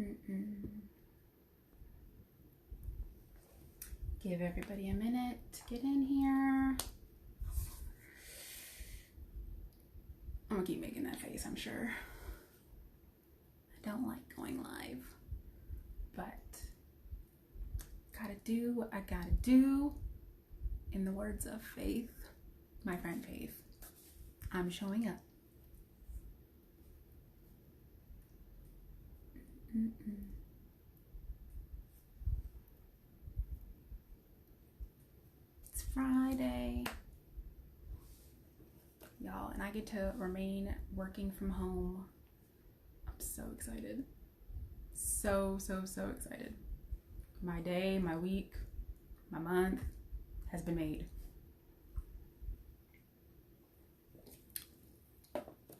Mm-mm. Give everybody a minute to get in here. I'm gonna keep making that face, I'm sure. I don't like going live, but gotta do what I gotta do. In the words of Faith, my friend Faith, I'm showing up. Mm-mm. It's Friday, y'all, and I get to remain working from home. I'm so excited. So excited. My day, my week, my month has been made.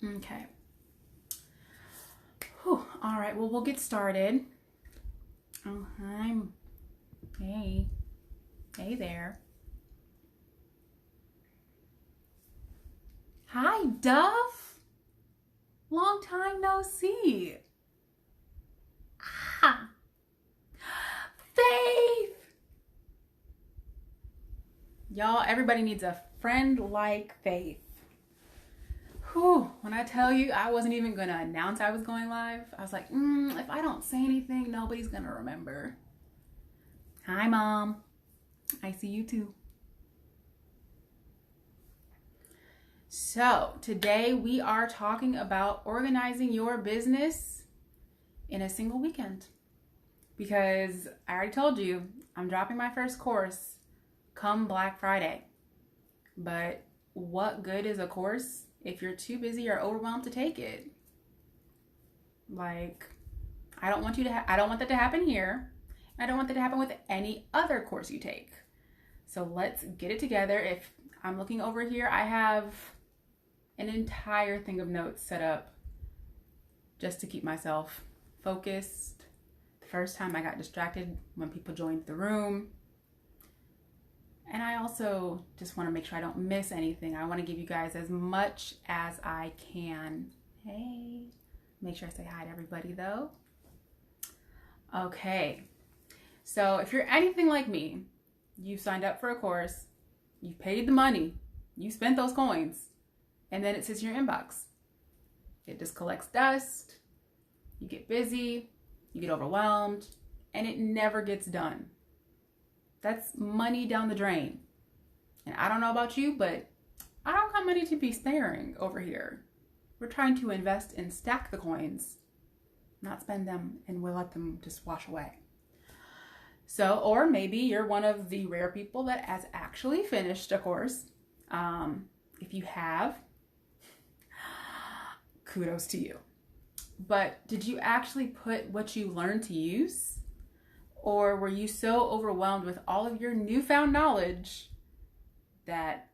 Okay. Whew. All right, well, we'll get started. Oh, hi. Hey. Hey there. Hi, Duff. Long time no see. Ah. Faith. Y'all, everybody needs a friend like Faith. Whew, when I tell you I wasn't even going to announce I was going live, I was like, if I don't say anything, nobody's going to remember. Hi, Mom. I see you too. So today we are talking about organizing your business in a single weekend. Because I already told you, I'm dropping my first course come Black Friday. But what good is a course if you're too busy or overwhelmed to take it? Like, I don't want that to happen here. I don't want that to happen with any other course you take. So let's get it together. If I'm looking over here, I have an entire thing of notes set up just to keep myself focused. The first time I got distracted when people joined the room. And I also just want to make sure I don't miss anything. I want to give you guys as much as I can. Hey, make sure I say hi to everybody though. Okay, so if you're anything like me, you signed up for a course, you paid the money, you spent those coins, and then it sits in your inbox. It just collects dust, you get busy, you get overwhelmed, and it never gets done. That's money down the drain. And I don't know about you, but I don't got money to be sparing over here. We're trying to invest and stack the coins, not spend them and we'll let them just wash away. So, or maybe you're one of the rare people that has actually finished a course. If you have, kudos to you. But did you actually put what you learned to use? Or were you so overwhelmed with all of your newfound knowledge that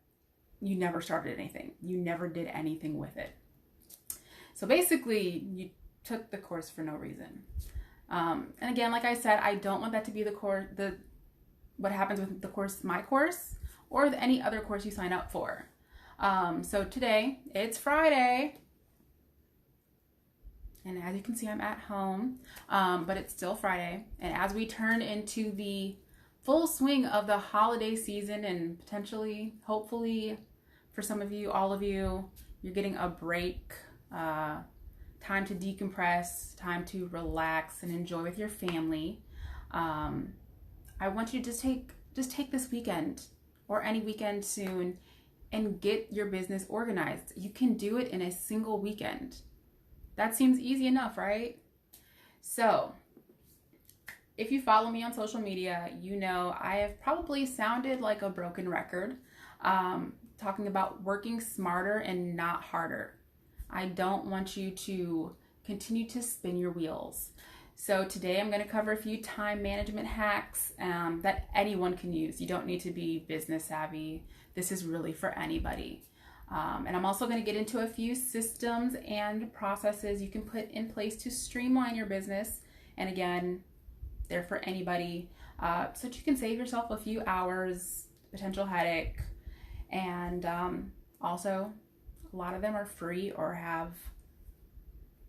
you never started anything? You never did anything with it. So basically, you took the course for no reason. And again, like I said, I don't want that to be what happens with the course, my course, or any other course you sign up for. So today, it's Friday. And as you can see, I'm at home, but it's still Friday. And as we turn into the full swing of the holiday season and potentially, hopefully, for some of you, all of you, you're getting a break, time to decompress, time to relax and enjoy with your family. I want you to just take this weekend or any weekend soon and get your business organized. You can do it in a single weekend. That seems easy enough, right? So, if you follow me on social media, you know I have probably sounded like a broken record, talking about working smarter and not harder. I don't want you to continue to spin your wheels. So today I'm going to cover a few time management hacks that anyone can use. You don't need to be business savvy. This is really for anybody. And I'm also going to get into a few systems and processes you can put in place to streamline your business. And again, they're for anybody, so that you can save yourself a few hours, potential headache. And also, a lot of them are free or have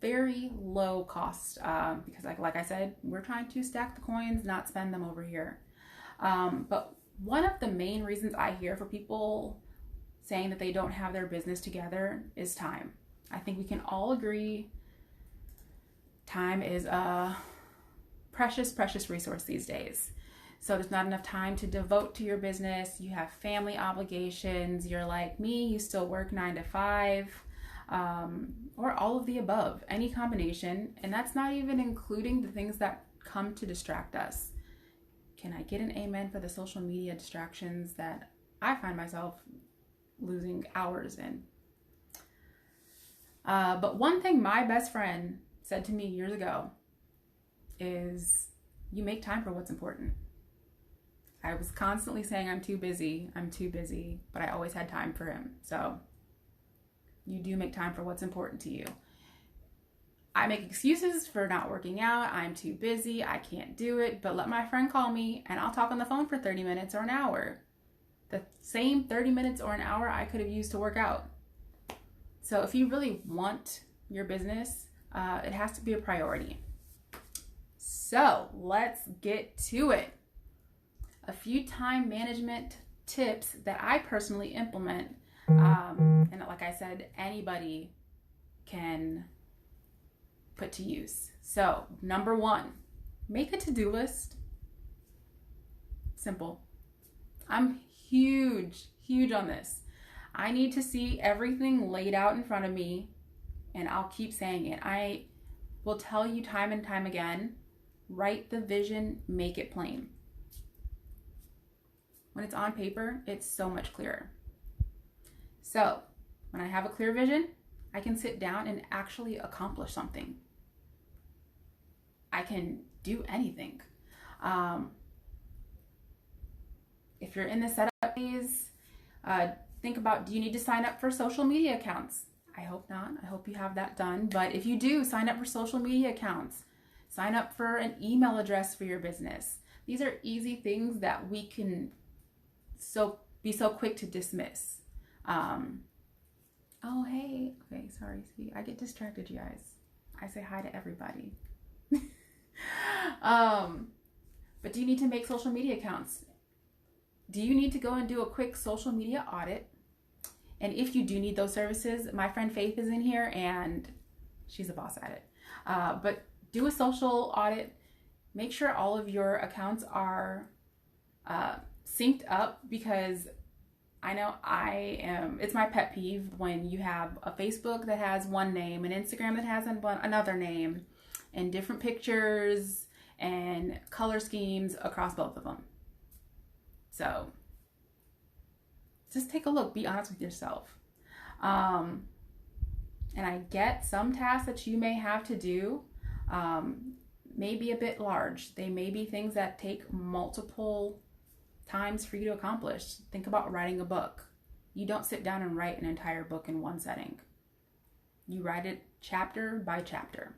very low cost because like I said, we're trying to stack the coins, not spend them over here. But one of the main reasons I hear for people saying that they don't have their business together is time. I think we can all agree time is a precious, precious resource these days. So there's not enough time to devote to your business. You have family obligations. You're like me, you still work 9 to 5, or all of the above, any combination. And that's not even including the things that come to distract us. Can I get an amen for the social media distractions that I find myself losing hours in? But one thing my best friend said to me years ago is, you make time for what's important. I was constantly saying I'm too busy, but I always had time for him. So you do make time for what's important to you. I make excuses for not working out. I'm too busy. I can't do it. But let my friend call me and I'll talk on the phone for 30 minutes or an hour. The same 30 minutes or an hour I could have used to work out. So if you really want your business, it has to be a priority. So let's get to it. A few time management tips that I personally implement. And like I said, anybody can put to use. So number 1, make a to-do list. Simple. I'm huge on this. I need to see everything laid out in front of me, and I'll keep saying it. I will tell you time and time again, write the vision, make it plain. When it's on paper, it's so much clearer. So when I have a clear vision, I can sit down and actually accomplish something. I can do anything. If you're in the setup phase, think about, do you need to sign up for social media accounts? I hope not. I hope you have that done. But if you do, sign up for social media accounts. Sign up for an email address for your business. These are easy things that we can be so quick to dismiss. Oh, hey. Okay, sorry. See, I get distracted, you guys. I say hi to everybody. But do you need to make social media accounts? Do you need to go and do a quick social media audit? And if you do need those services, my friend Faith is in here and she's a boss at it. But do a social audit. Make sure all of your accounts are synced up, because I know it's my pet peeve when you have a Facebook that has one name, an Instagram that has another name, and different pictures and color schemes across both of them. So just take a look, be honest with yourself. And I get some tasks that you may have to do may be a bit large. They may be things that take multiple times for you to accomplish. Think about writing a book. You don't sit down and write an entire book in one setting. You write it chapter by chapter.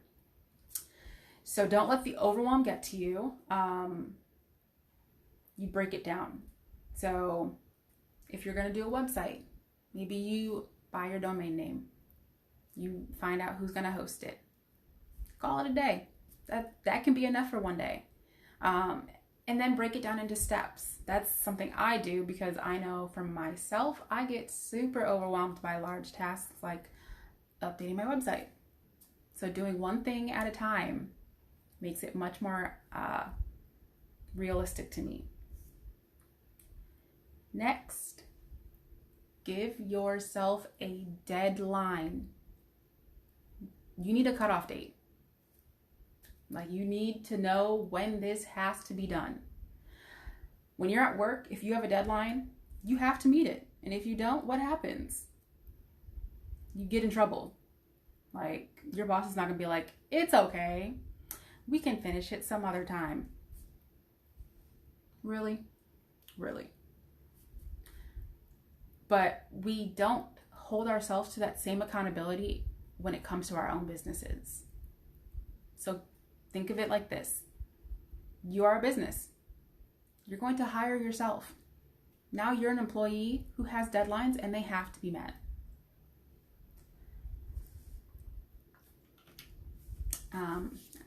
So don't let the overwhelm get to you. You break it down. So if you're going to do a website, maybe you buy your domain name. You find out who's going to host it. Call it a day. That can be enough for one day. And then break it down into steps. That's something I do because I know from myself, I get super overwhelmed by large tasks like updating my website. So doing one thing at a time makes it much more realistic to me. Next, give yourself a deadline. You need a cutoff date. Like, you need to know when this has to be done. When you're at work, if you have a deadline, you have to meet it. And if you don't, what happens? You get in trouble. Like, your boss is not going to be like, it's okay, we can finish it some other time. Really? Really? But we don't hold ourselves to that same accountability when it comes to our own businesses. So think of it like this. You are a business. You're going to hire yourself. Now you're an employee who has deadlines and they have to be met.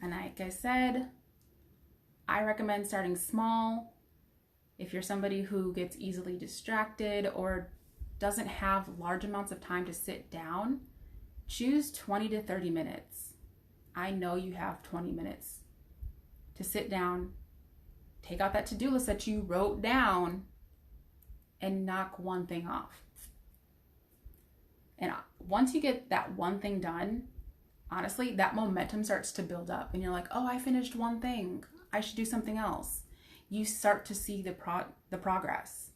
And like I said, I recommend starting small. If you're somebody who gets easily distracted or doesn't have large amounts of time to sit down, choose 20 to 30 minutes. I know you have 20 minutes to sit down, take out that to-do list that you wrote down, and knock one thing off. And once you get that one thing done, honestly, that momentum starts to build up. And you're like, oh, I finished one thing. I should do something else. You start to see the progress.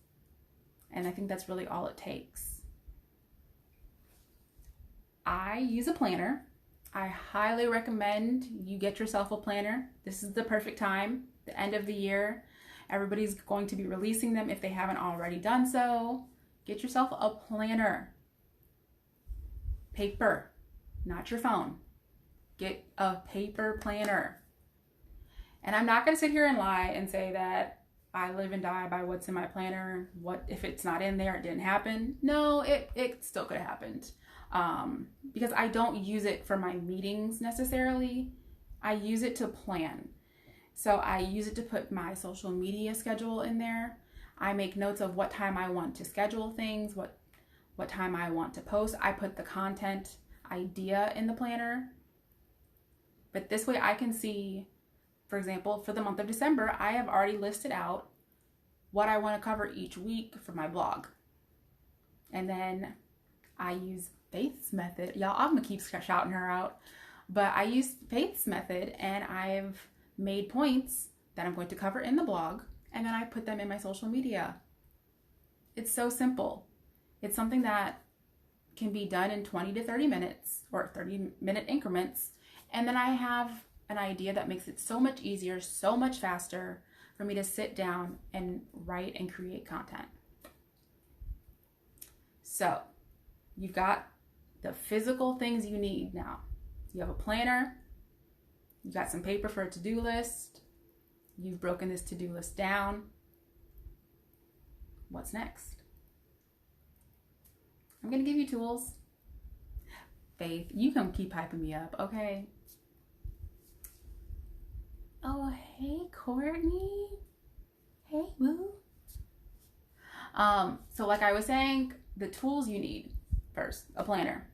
And I think that's really all it takes. I use a planner. I highly recommend you get yourself a planner. This is the perfect time, the end of the year. Everybody's going to be releasing them if they haven't already done so. Get yourself a planner. Paper, not your phone. Get a paper planner. And I'm not going to sit here and lie and say that I live and die by what's in my planner. What if it's not in there, it didn't happen? No, it still could have happened. Because I don't use it for my meetings necessarily. I use it to plan. So I use it to put my social media schedule in there. I make notes of what time I want to schedule things, what time I want to post. I put the content idea in the planner. But this way I can see, for example, for the month of December, I have already listed out what I want to cover each week for my blog. And then I use Faith's method. Y'all, I'm going to keep shouting her out. But I use Faith's method, and I've made points that I'm going to cover in the blog, and then I put them in my social media. It's so simple. It's something that can be done in 20 to 30 minutes or 30-minute increments. And then I have an idea that makes it so much easier, so much faster for me to sit down and write and create content. So you've got the physical things you need now. You have a planner, you've got some paper for a to-do list, you've broken this to-do list down. What's next? I'm going to give you tools. Faith, you come keep hyping me up, okay? Oh, hey, Courtney. Hey, boo. So like I was saying, the tools you need. First, a planner.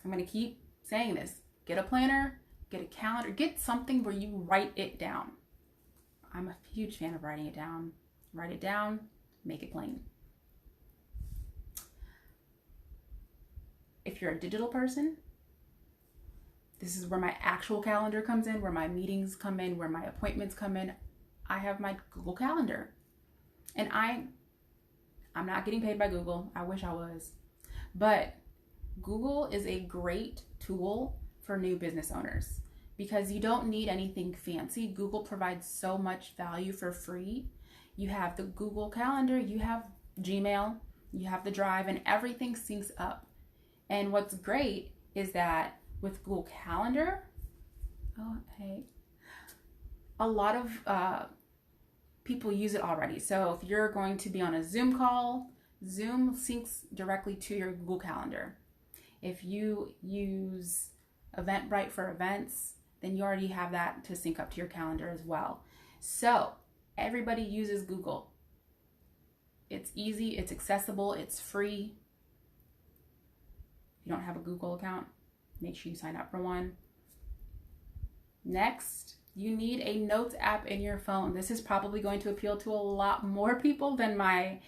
I'm going to keep saying this. Get a planner, get a calendar, get something where you write it down. I'm a huge fan of writing it down. Write it down, make it plain. If you're a digital person, this is where my actual calendar comes in, where my meetings come in, where my appointments come in. I have my Google Calendar. And I'm not getting paid by Google. I wish I was. But Google is a great tool for new business owners because you don't need anything fancy. Google provides so much value for free. You have the Google Calendar, you have Gmail, you have the Drive, and everything syncs up. And what's great is that with Google Calendar, a lot of people use it already. So if you're going to be on a Zoom call, Zoom syncs directly to your Google Calendar. If you use Eventbrite for events, then you already have that to sync up to your calendar as well. So everybody uses Google. It's easy, it's accessible, it's free. If you don't have a Google account, make sure you sign up for one. Next, you need a notes app in your phone. This is probably going to appeal to a lot more people than my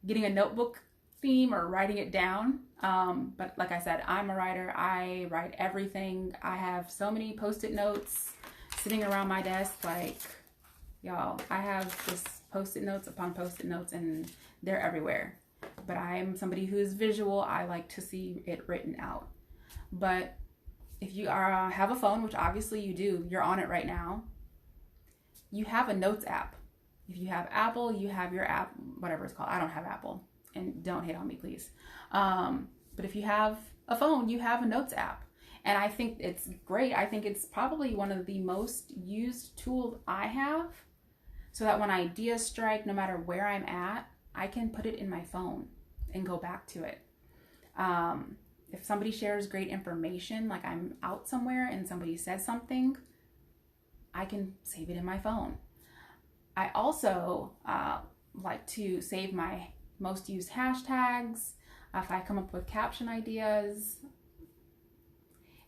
getting a notebook theme or writing it down. But like I said, I'm a writer. I write everything. I have so many Post-it notes sitting around my desk. Like, y'all, I have just Post-it notes upon Post-it notes, and they're everywhere. But I'm somebody who is visual. I like to see it written out. But if you have a phone, which obviously you do, you're on it right now, you have a notes app. If you have Apple, you have your app, whatever it's called. I don't have Apple, and don't hate on me, please. But if you have a phone, you have a notes app. And I think it's great. I think it's probably one of the most used tools I have, so that when ideas strike, no matter where I'm at, I can put it in my phone and go back to it. if somebody shares great information, like I'm out somewhere and somebody says something, I can save it in my phone. I also like to save my most used hashtags. If I come up with caption ideas,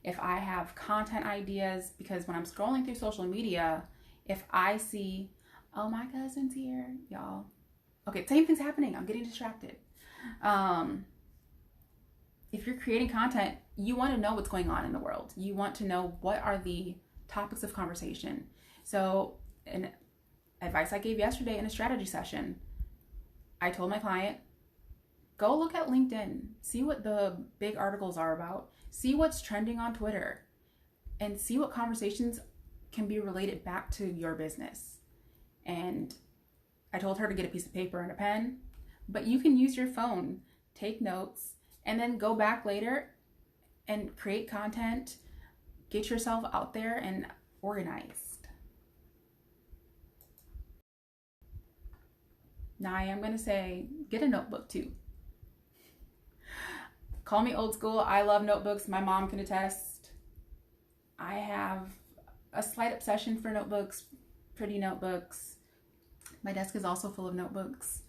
if I have content ideas, because when I'm scrolling through social media, if I see, oh, my cousin's here, y'all. Okay, same thing's happening. I'm getting distracted. If you're creating content, you want to know what's going on in the world. You want to know what are the topics of conversation. So, an advice I gave yesterday in a strategy session, I told my client, go look at LinkedIn, see what the big articles are about, see what's trending on Twitter, and see what conversations can be related back to your business. And I told her to get a piece of paper and a pen, but you can use your phone, take notes, and then go back later and create content, get yourself out there and organized. Now I am going to say, get a notebook too. Call me old school. I love notebooks. My mom can attest. I have a slight obsession for notebooks, pretty notebooks. My desk is also full of notebooks.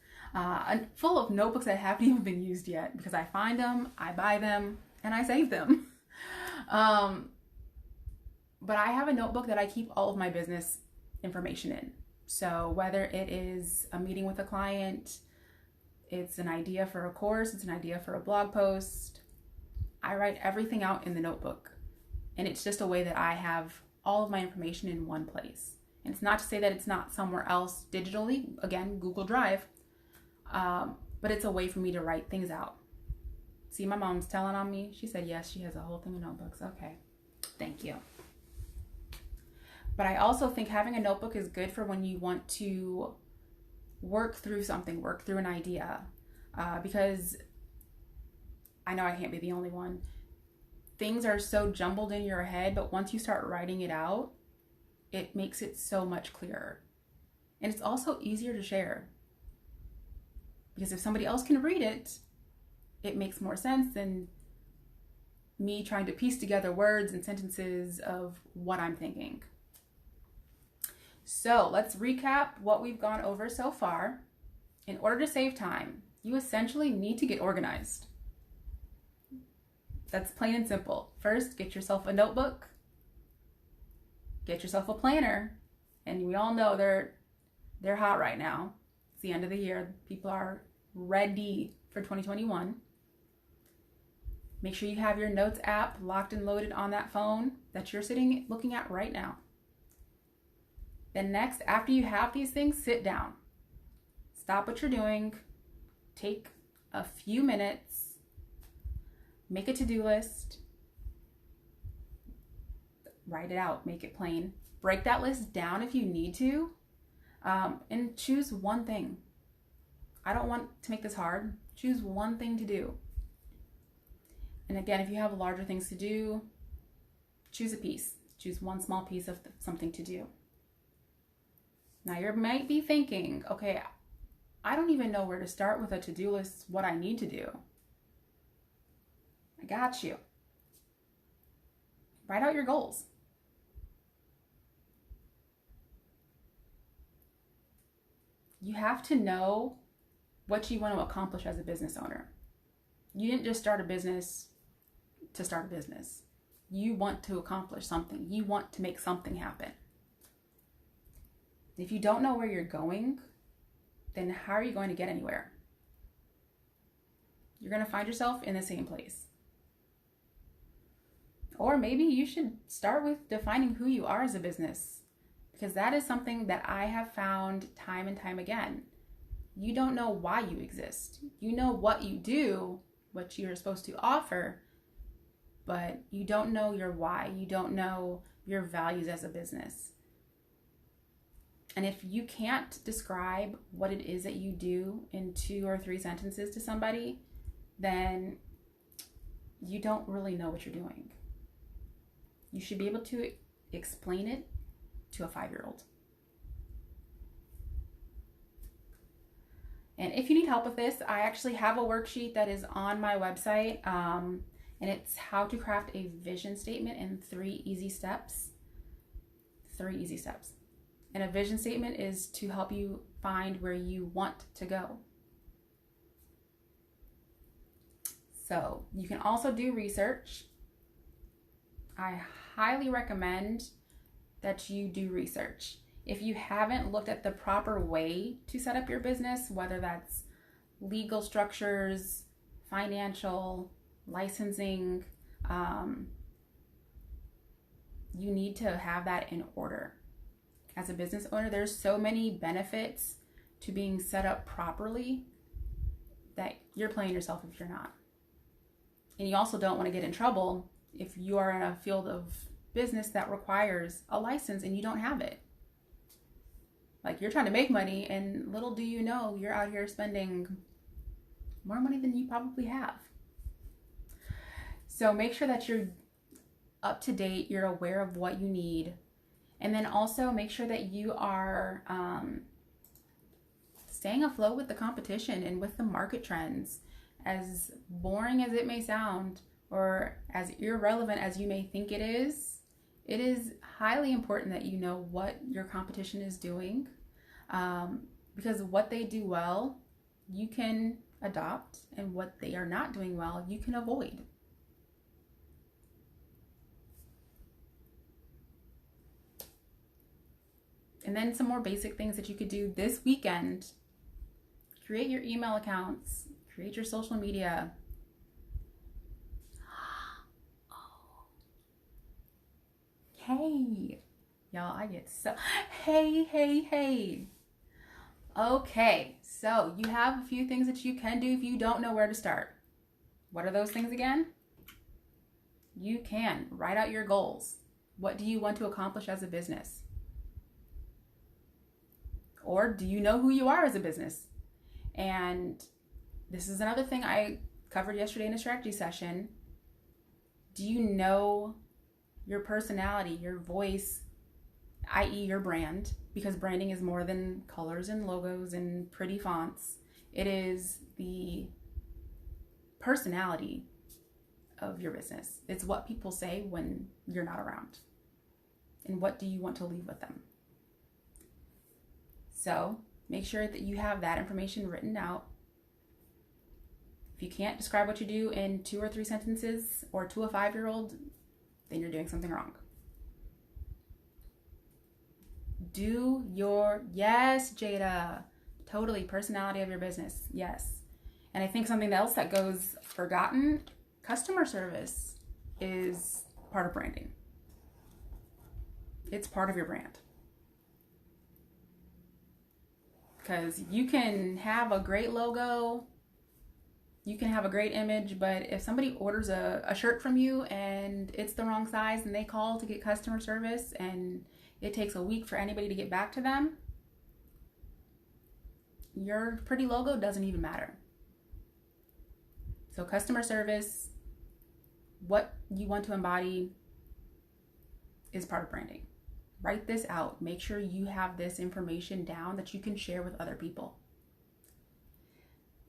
Full of notebooks that haven't even been used yet, because I find them, I buy them, and I save them. But I have a notebook that I keep all of my business information in. So whether it is a meeting with a client, it's an idea for a course, it's an idea for a blog post, I write everything out in the notebook. And it's just a way that I have all of my information in one place. And it's not to say that it's not somewhere else digitally, again, Google Drive, but it's a way for me to write things out. See, my mom's telling on me. She said, yes, she has a whole thing of notebooks. Okay, thank you. But I also think having a notebook is good for when you want to work through something, work through an idea, because I know I can't be the only one. Things are so jumbled in your head, but once you start writing it out, it makes it so much clearer. And it's also easier to share, because if somebody else can read it, it makes more sense than me trying to piece together words and sentences of what I'm thinking. So let's recap what we've gone over so far. In order to save time, you essentially need to get organized. That's plain and simple. First, get yourself a notebook, get yourself a planner, and we all know they're hot right now. It's the end of the year. People are ready for 2021. Make sure you have your notes app locked and loaded on that phone that you're looking at right now. Then next, after you have these things, sit down. Stop what you're doing. Take a few minutes. Make a to-do list. Write it out. Make it plain. Break that list down if you need to. And choose one thing. I don't want to make this hard. Choose one thing to do. And again, if you have larger things to do, choose a piece. Choose one small piece of something to do. Now you might be thinking, okay, I don't even know where to start with a to-do list, what I need to do. I got you. Write out your goals. You have to know what you want to accomplish as a business owner. You didn't just start a business to start a business. You want to accomplish something. You want to make something happen. If you don't know where you're going, then how are you going to get anywhere? You're going to find yourself in the same place. Or maybe you should start with defining who you are as a business, because that is something that I have found time and time again. You don't know why you exist. You know what you do, what you're supposed to offer, but you don't know your why. You don't know your values as a business. And if you can't describe what it is that you do in 2 or 3 sentences to somebody, then you don't really know what you're doing. You should be able to explain it to a 5-year-old. And if you need help with this, I actually have a worksheet that is on my website. and it's how to craft a vision statement in 3 easy steps. 3 easy steps. And a vision statement is to help you find where you want to go. So you can also do research. I highly recommend that you do research. If you haven't looked at the proper way to set up your business, whether that's legal structures, financial, licensing, you need to have that in order. As a business owner, there's so many benefits to being set up properly that you're playing yourself if you're not. And you also don't want to get in trouble if you are in a field of business that requires a license and you don't have it. Like, you're trying to make money, and little do you know, you're out here spending more money than you probably have. So make sure that you're up to date, you're aware of what you need, and then also make sure that you are staying afloat with the competition and with the market trends. As boring as it may sound, or as irrelevant as you may think it is highly important that you know what your competition is doing, because what they do well, you can adopt, and what they are not doing well, you can avoid. And then some more basic things that you could do this weekend: create your email accounts, create your social media. Hey, y'all, I get so, hey. Okay, so you have a few things that you can do if you don't know where to start. What are those things again? You can write out your goals. What do you want to accomplish as a business? Or do you know who you are as a business? And this is another thing I covered yesterday in a strategy session. Do you know your personality, your voice, i.e. your brand? Because branding is more than colors and logos and pretty fonts. It is the personality of your business. It's what people say when you're not around. And what do you want to leave with them? So make sure that you have that information written out. If you can't describe what you do in 2 or 3 sentences, or to a 5-year-old, then you're doing something wrong. Do your, yes, Jada, totally, personality of your business, yes. And I think something else that goes forgotten, customer service is part of branding. It's part of your brand. Because you can have a great logo, you can have a great image, but if somebody orders a shirt from you and it's the wrong size and they call to get customer service and it takes a week for anybody to get back to them, your pretty logo doesn't even matter. So customer service, what you want to embody, is part of branding. Write this out. Make sure you have this information down that you can share with other people.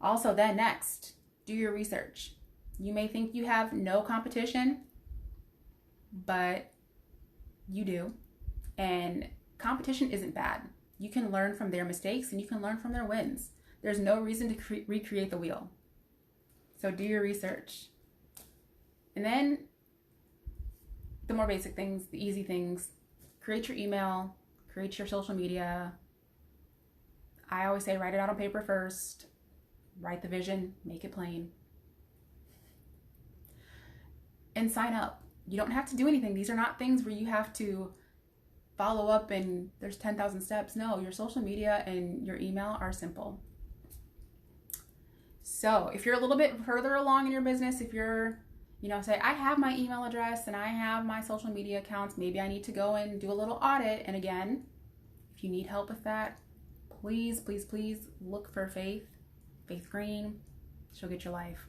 Also, then next, do your research. You may think you have no competition, but you do. And competition isn't bad. You can learn from their mistakes and you can learn from their wins. There's no reason to recreate the wheel. So do your research. And then the more basic things, the easy things: create your email, create your social media. I always say write it out on paper first. Write the vision, make it plain. And sign up. You don't have to do anything. These are not things where you have to follow up and there's 10,000 steps. No, your social media and your email are simple. So if you're a little bit further along in your business, if you're, say I have my email address and I have my social media accounts, maybe I need to go and do a little audit. And again, if you need help with that, please look for Faith Green. She'll get your life.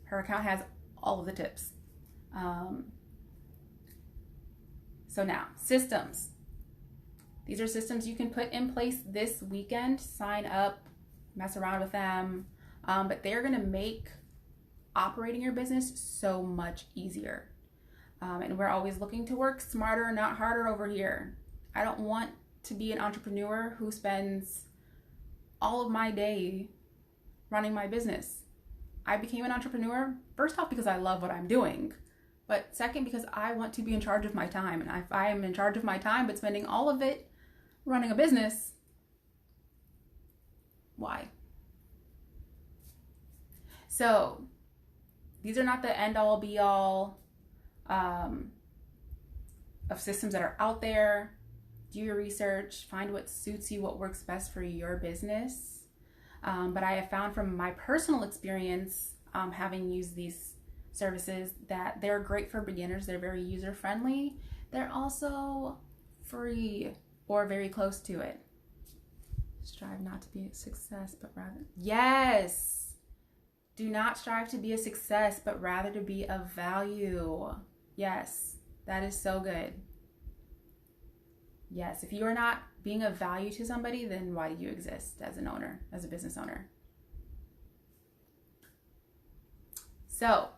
Her account has all of the tips. So now, systems. These are systems you can put in place this weekend. Sign up, mess around with them, but they're going to make operating your business so much easier. And we're always looking to work smarter, not harder over here. I don't want to be an entrepreneur who spends all of my day running my business. I became an entrepreneur, first off, because I love what I'm doing, but second, because I want to be in charge of my time. And if I am in charge of my time, but spending all of it running a business, why? So these are not the end all be all of systems that are out there. Do your research, find what suits you, what works best for your business. But I have found from my personal experience, having used these services, that they're great for beginners. They're very user friendly. They're also free or very close to it. Strive not to be a success, but rather, yes, do not strive to be a success, but rather to be of value. Yes, that is so good. Yes, if you are not being of value to somebody, then why do you exist as an owner, as a business owner? So,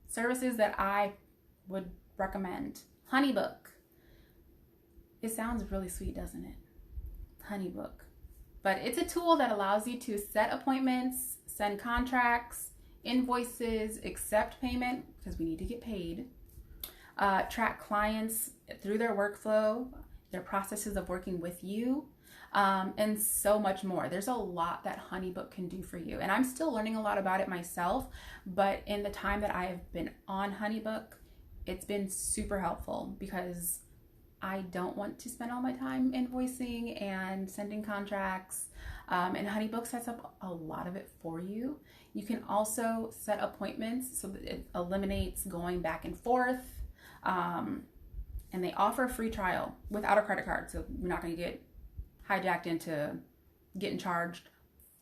services that I would recommend. HoneyBook. It sounds really sweet, doesn't it? HoneyBook. But it's a tool that allows you to set appointments, send contracts, invoices, accept payment, because we need to get paid, track clients through their workflow, their processes of working with you, and so much more. There's a lot that HoneyBook can do for you. And I'm still learning a lot about it myself, but in the time that I have been on HoneyBook, it's been super helpful because I don't want to spend all my time invoicing and sending contracts. And HoneyBook sets up a lot of it for you. You can also set appointments so that it eliminates going back and forth. And they offer a free trial without a credit card. So you're not going to get hijacked into getting charged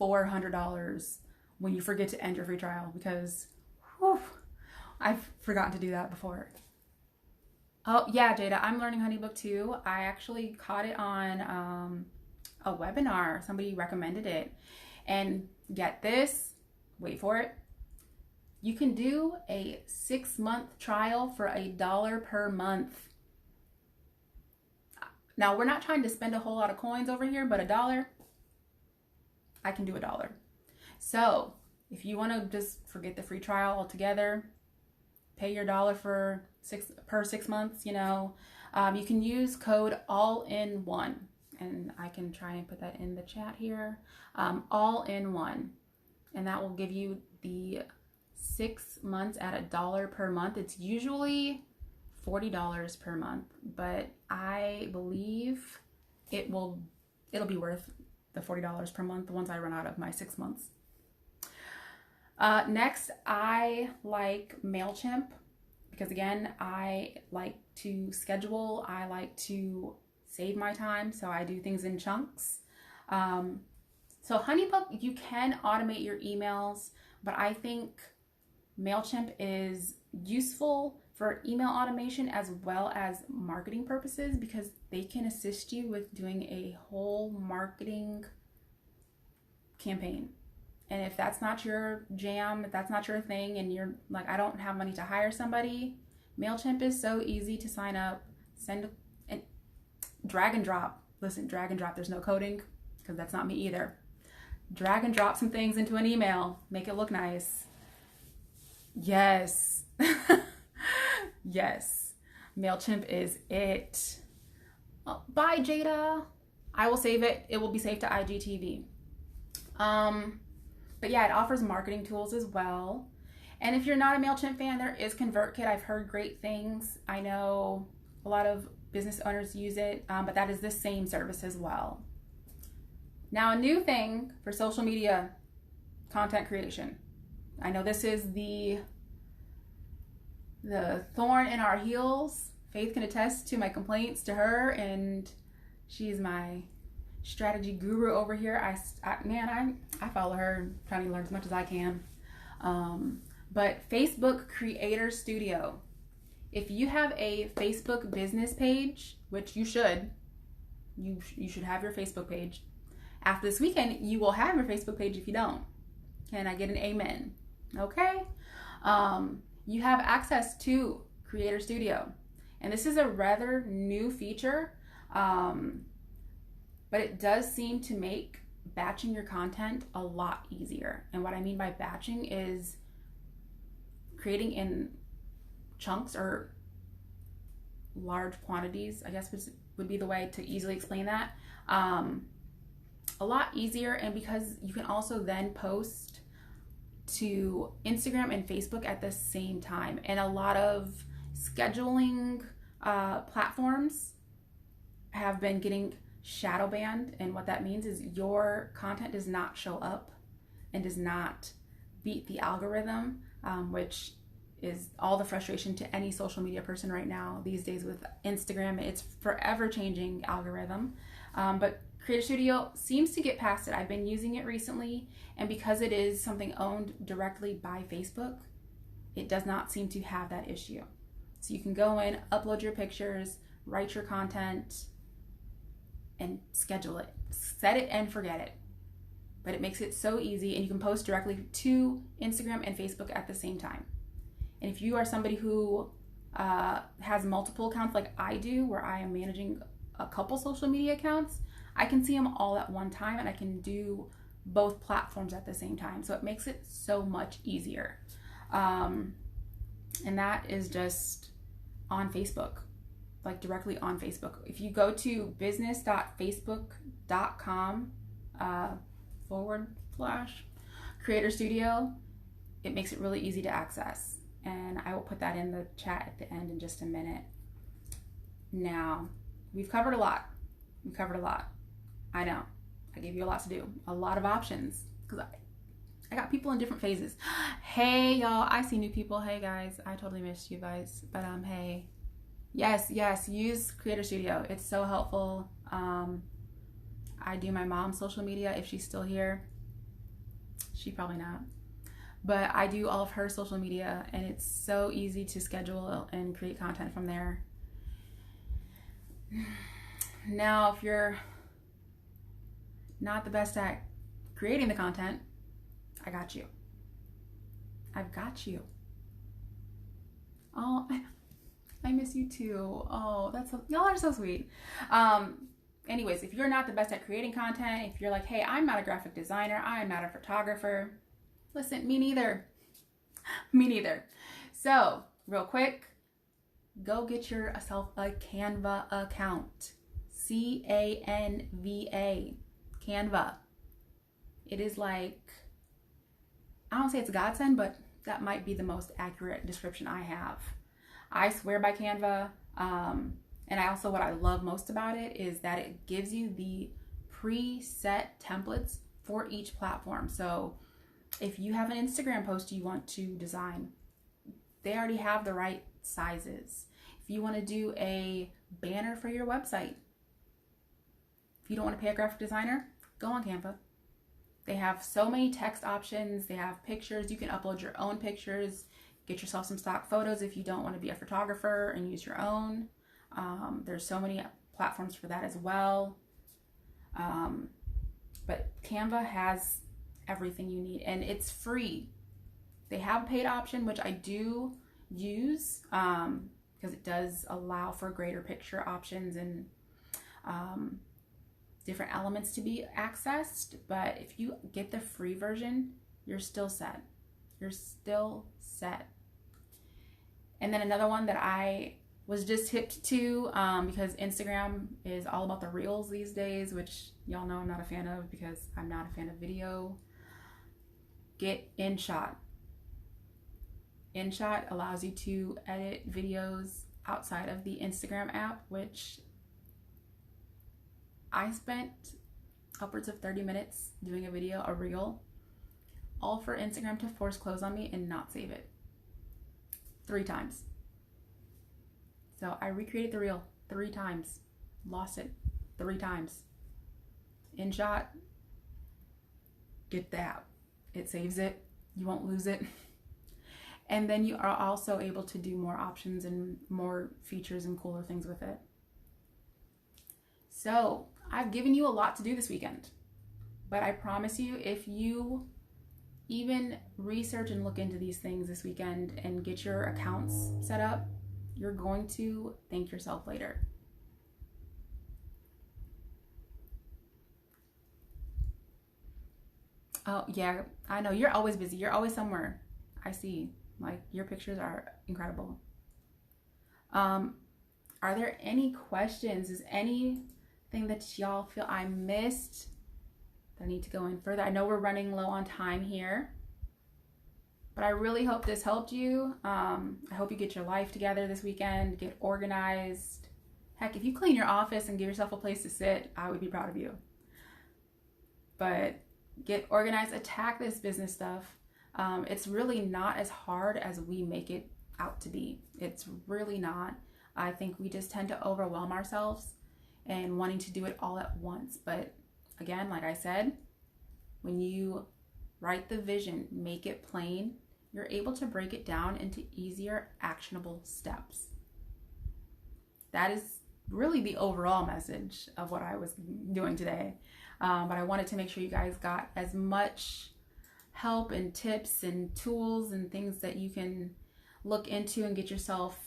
$400 when you forget to end your free trial, because I've forgotten to do that before. Oh yeah, Jada, I'm learning HoneyBook too. I actually caught it on a webinar. Somebody recommended it. And get this, wait for it. You can do a 6-month trial for $1 per month. Now, we're not trying to spend a whole lot of coins over here, but $1, I can do $1. So if you want to just forget the free trial altogether, pay your $1 for 6 months, you can use code ALL-IN-ONE. And I can try and put that in the chat here. ALL-IN-ONE. And that will give you the 6 months at $1 per month. It's usually $40 per month, but I believe it'll be worth the $40 per month once I run out of my 6 months. Next, I like MailChimp because, again, I like to schedule. I like to save my time, so I do things in chunks. So HoneyBook, you can automate your emails, but I think MailChimp is useful for email automation as well as marketing purposes, because they can assist you with doing a whole marketing campaign. And if that's not your jam, if that's not your thing, and you're like, I don't have money to hire somebody, MailChimp is so easy to sign up, send and drag and drop. Listen, drag and drop, there's no coding, because that's not me either. Drag and drop some things into an email, make it look nice. Yes. Yes, MailChimp is it. Well, bye, Jada. I will save it. It will be saved to IGTV. But yeah, it offers marketing tools as well. And if you're not a MailChimp fan, there is ConvertKit. I've heard great things. I know a lot of business owners use it, but that is the same service as well. Now, a new thing for social media content creation. I know this is the thorn in our heels. Faith can attest to my complaints to her, and she's my strategy guru over here. I follow her, trying to learn as much as I can. But Facebook Creator Studio. If you have a Facebook business page, which you should have your Facebook page. After this weekend, you will have your Facebook page if you don't. Can I get an amen? Okay. You have access to Creator Studio. And this is a rather new feature, but it does seem to make batching your content a lot easier. And what I mean by batching is creating in chunks or large quantities, I guess would be the way to easily explain that. A lot easier, and because you can also then post to Instagram and Facebook at the same time. And a lot of scheduling platforms have been getting shadow banned, and what that means is your content does not show up and does not beat the algorithm, which is all the frustration to any social media person right now these days with Instagram. It's forever changing algorithm, but Creator Studio seems to get past it. I've been using it recently, and because it is something owned directly by Facebook, it does not seem to have that issue. So you can go in, upload your pictures, write your content, and schedule it. Set it and forget it. But it makes it so easy, and you can post directly to Instagram and Facebook at the same time. And if you are somebody who has multiple accounts like I do, where I am managing a couple social media accounts, I can see them all at one time, and I can do both platforms at the same time. So it makes it so much easier. And that is just on Facebook, like directly on Facebook. If you go to business.facebook.com / Creator Studio, it makes it really easy to access. And I will put that in the chat at the end in just a minute. Now, we've covered a lot. I know. I gave you a lot to do. A lot of options. Because I got people in different phases. Hey, y'all. I see new people. Hey, guys. I totally missed you guys. But, hey. Yes. Use Creator Studio. It's so helpful. I do my mom's social media if she's still here. She probably not. But I do all of her social media, and it's so easy to schedule and create content from there. Now, if you're not the best at creating the content, I got you. I've got you. Oh, I miss you too. Oh, y'all are so sweet. Anyways, if you're not the best at creating content, if you're like, hey, I'm not a graphic designer, I'm not a photographer, listen, me neither. So, real quick, go get yourself a Canva account. Canva. Canva. It is like, I don't say it's a godsend, but that might be the most accurate description I have. I swear by Canva. And what I love most about it is that it gives you the preset templates for each platform. So if you have an Instagram post you want to design, they already have the right sizes. If you want to do a banner for your website, if you don't want to pay a graphic designer, go on Canva. They have so many text options. They have pictures. You can upload your own pictures. Get yourself some stock photos if you don't want to be a photographer and use your own. There's so many platforms for that as well. But Canva has everything you need, and it's free. They have a paid option, which I do use because it does allow for greater picture options and different elements to be accessed. But if you get the free version, you're still set. And then another one that I was just hipped to because Instagram is all about the reels these days, which y'all know I'm not a fan of because I'm not a fan of video. Get InShot. InShot allows you to edit videos outside of the Instagram app, which I spent upwards of 30 minutes doing a reel, all for Instagram to force close on me and not save it 3 times. So I recreated the reel 3 times, lost it 3 times. InShot, get that. It saves it. You won't lose it. And then you are also able to do more options and more features and cooler things with it. So I've given you a lot to do this weekend, but I promise you, if you even research and look into these things this weekend and get your accounts set up. You're going to thank yourself later. Oh, yeah, I know. You're always busy. You're always somewhere. I see. Like, your pictures are incredible. Um, are there any questions? Is anything that y'all feel I missed that I need to go in further? I know we're running low on time here, but I really hope this helped you. I hope you get your life together this weekend, get organized. Heck, if you clean your office and give yourself a place to sit, I would be proud of you. But get organized, attack this business stuff. It's really not as hard as we make it out to be. It's really not. I think we just tend to overwhelm ourselves and wanting to do it all at once. But again, like I said, when you write the vision, make it plain, you're able to break it down into easier, actionable steps. That is really the overall message of what I was doing today. But I wanted to make sure you guys got as much help and tips and tools and things that you can look into and get yourself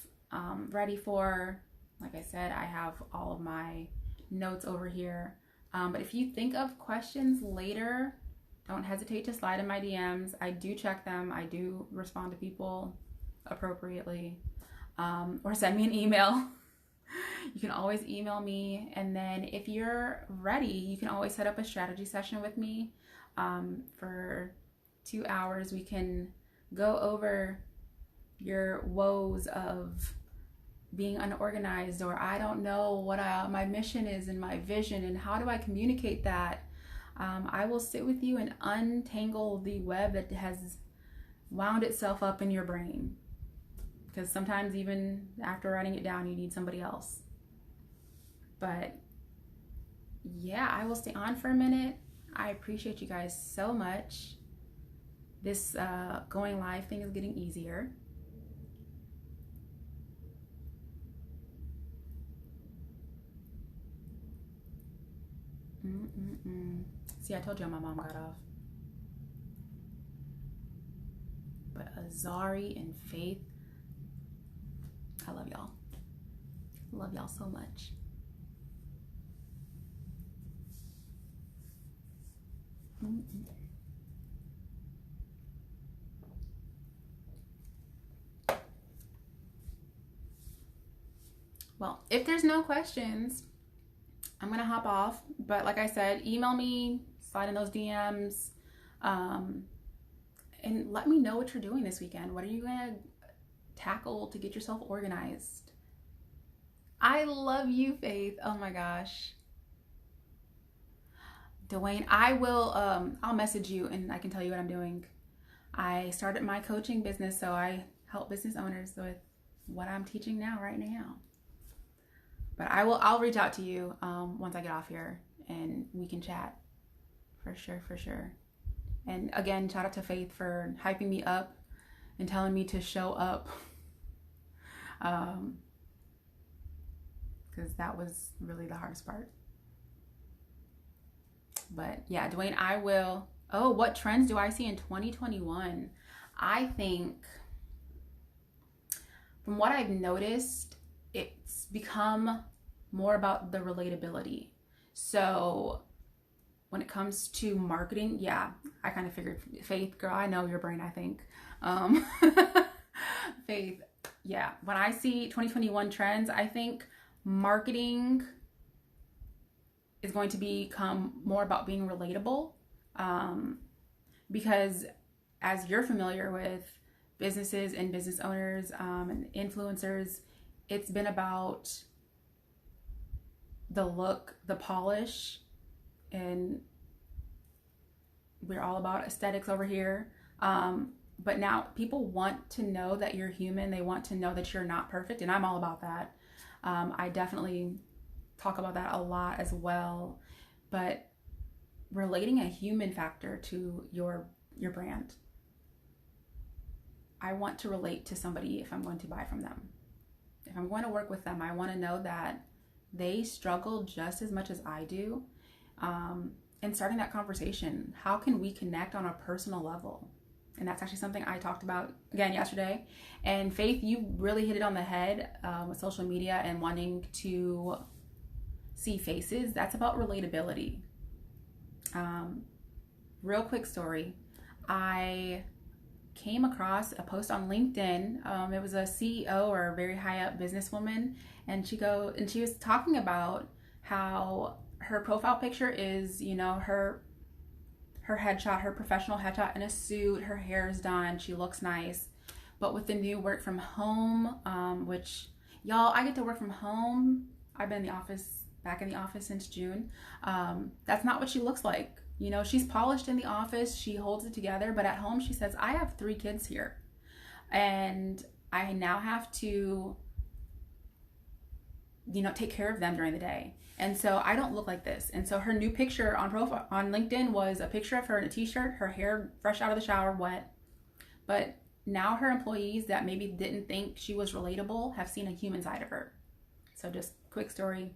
ready for. Like I said, I have all of my notes over here. But if you think of questions later, don't hesitate to slide in my DMs. I do check them. I do respond to people appropriately. Or send me an email. You can always email me. And then if you're ready, you can always set up a strategy session with me for 2 hours. We can go over your woes of being unorganized, or I don't know what my mission is and my vision and how do I communicate that. I will sit with you and untangle the web that has wound itself up in your brain. Because sometimes even after writing it down, you need somebody else. But yeah, I will stay on for a minute. I appreciate you guys so much. This going live thing is getting easier. See, I told you my mom got off. But Azari and Faith, I love y'all. Love y'all so much. Well, if there's no questions, I'm gonna hop off. But like I said, email me, slide in those DMs, and let me know what you're doing this weekend. What are you gonna tackle to get yourself organized? I love you, Faith. Oh my gosh. Dwayne, I will, I'll message you and I can tell you what I'm doing. I started my coaching business, so I help business owners with what I'm teaching now, right now. But I'll reach out to you once I get off here and we can chat. For sure, for sure. And again, shout out to Faith for hyping me up and telling me to show up. Because that was really the hardest part. But yeah, Dwayne, I will. Oh, what trends do I see in 2021? I think from what I've noticed, it's become more about the relatability. So when it comes to marketing, yeah, I kind of figured. Faith, girl, I know your brain, I think. Faith, yeah, when I see 2021 trends, I think marketing is going to become more about being relatable, because as you're familiar with businesses and business owners and influencers, it's been about the look, the polish, and we're all about aesthetics over here. But now people want to know that you're human. They want to know that you're not perfect, and I'm all about that. I definitely talk about that a lot as well, but relating a human factor to your brand. I want to relate to somebody if I'm going to buy from them. If I'm going to work with them, I want to know that they struggle just as much as I do. and starting that conversation. How can we connect on a personal level? And that's actually something I talked about again yesterday. And Faith, you really hit it on the head with social media and wanting to see faces. That's about relatability. Real quick story. I came across a post on LinkedIn. It was a CEO or a very high up businesswoman, and she was talking about how her profile picture is, her headshot, her professional headshot in a suit, her hair is done, she looks nice. But with the new work from home, which y'all, I get to work from home. I've been back in the office since June. That's not what she looks like. She's polished in the office, she holds it together, but at home she says, I have 3 kids here and I now have to, take care of them during the day. And so I don't look like this. And so her new picture on profile on LinkedIn was a picture of her in a t-shirt, her hair fresh out of the shower, wet. But now her employees that maybe didn't think she was relatable have seen a human side of her. So just quick story,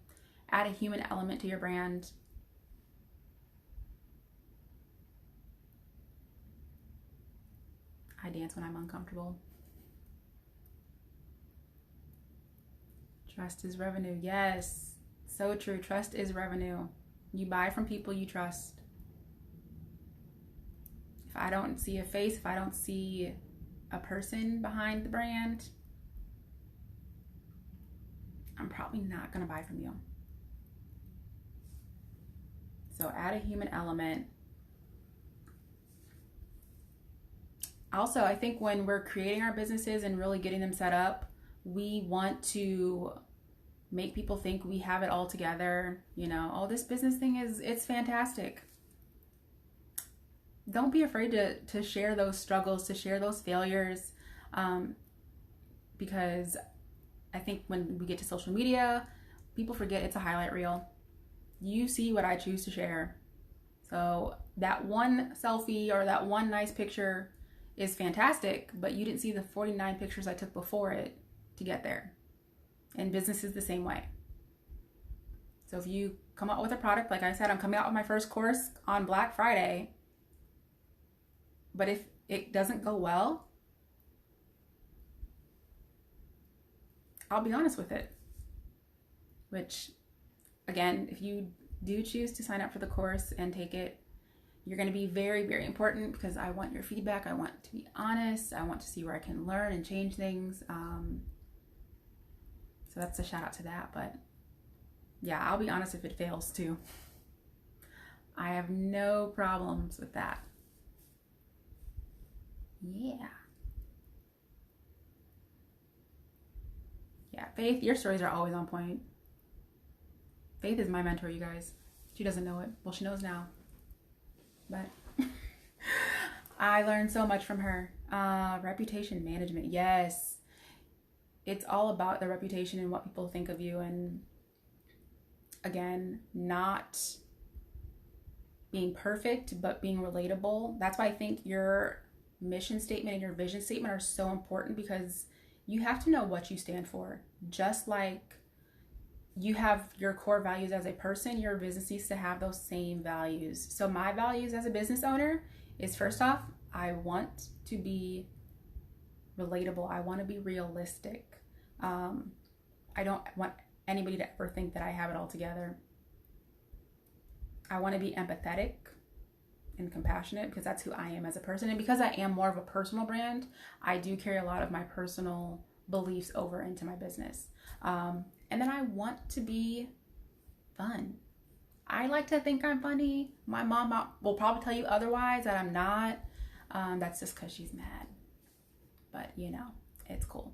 add a human element to your brand. I dance when I'm uncomfortable. Trust is revenue. Yes. So true. Trust is revenue. You buy from people you trust. If I don't see a face, if I don't see a person behind the brand, I'm probably not going to buy from you. So add a human element. Also, I think when we're creating our businesses and really getting them set up, we want to make people think we have it all together. Oh, this business thing it's fantastic. Don't be afraid to share those struggles, to share those failures, because I think when we get to social media, people forget it's a highlight reel. You see what I choose to share. So that one selfie or that one nice picture is fantastic, but you didn't see the 49 pictures I took before it to get there. And business is the same way. So if you come out with a product, like I said, I'm coming out with my first course on Black Friday, but if it doesn't go well, I'll be honest with it. Which, again, if you do choose to sign up for the course and take it, you're going to be very, very important because I want your feedback. I want to be honest. I want to see where I can learn and change things. So that's a shout out to that. But yeah, I'll be honest if it fails too. I have no problems with that. Yeah. Yeah, Faith, your stories are always on point. Faith is my mentor, you guys. She doesn't know it. Well, she knows now. But I learned so much from her. Reputation management. Yes. It's all about the reputation and what people think of you. And again, not being perfect, but being relatable. That's why I think your mission statement and your vision statement are so important, because you have to know what you stand for. Just like you have your core values as a person, your business needs to have those same values. So my values as a business owner is, first off, I want to be relatable. I want to be realistic. I don't want anybody to ever think that I have it all together. I want to be empathetic and compassionate because that's who I am as a person. And because I am more of a personal brand, I do carry a lot of my personal beliefs over into my business. And then I want to be fun. I like to think I'm funny. My mom will probably tell you otherwise, that I'm not. That's just because she's mad. But, it's cool.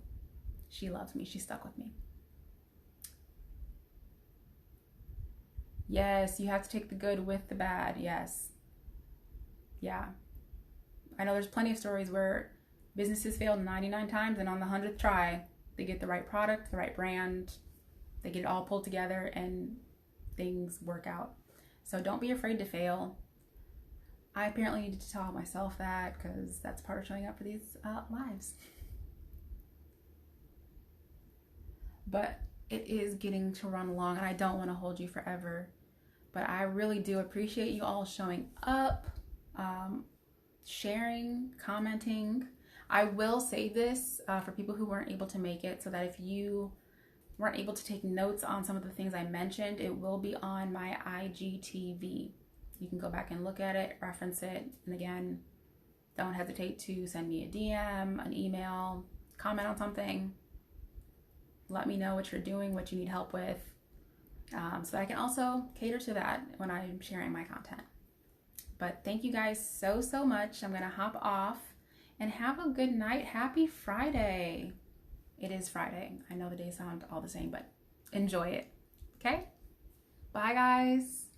She loves me. She's stuck with me. Yes, you have to take the good with the bad. Yes. Yeah. I know there's plenty of stories where businesses failed 99 times, and on the 100th try, they get the right product, the right brand, they get it all pulled together, and things work out. So don't be afraid to fail. I apparently need to tell myself that, because that's part of showing up for these lives. But it is getting to run long, and I don't want to hold you forever. But I really do appreciate you all showing up, sharing, commenting. I will save this for people who weren't able to make it, so that if you weren't able to take notes on some of the things I mentioned, it will be on my IGTV. You can go back and look at it, reference it, and again, don't hesitate to send me a DM, an email, comment on something. Let me know what you're doing, what you need help with, so that I can also cater to that when I'm sharing my content. But thank you guys so, so much. I'm going to hop off and have a good night. Happy Friday. It is Friday. I know the days sound all the same, but enjoy it. Okay? Bye, guys.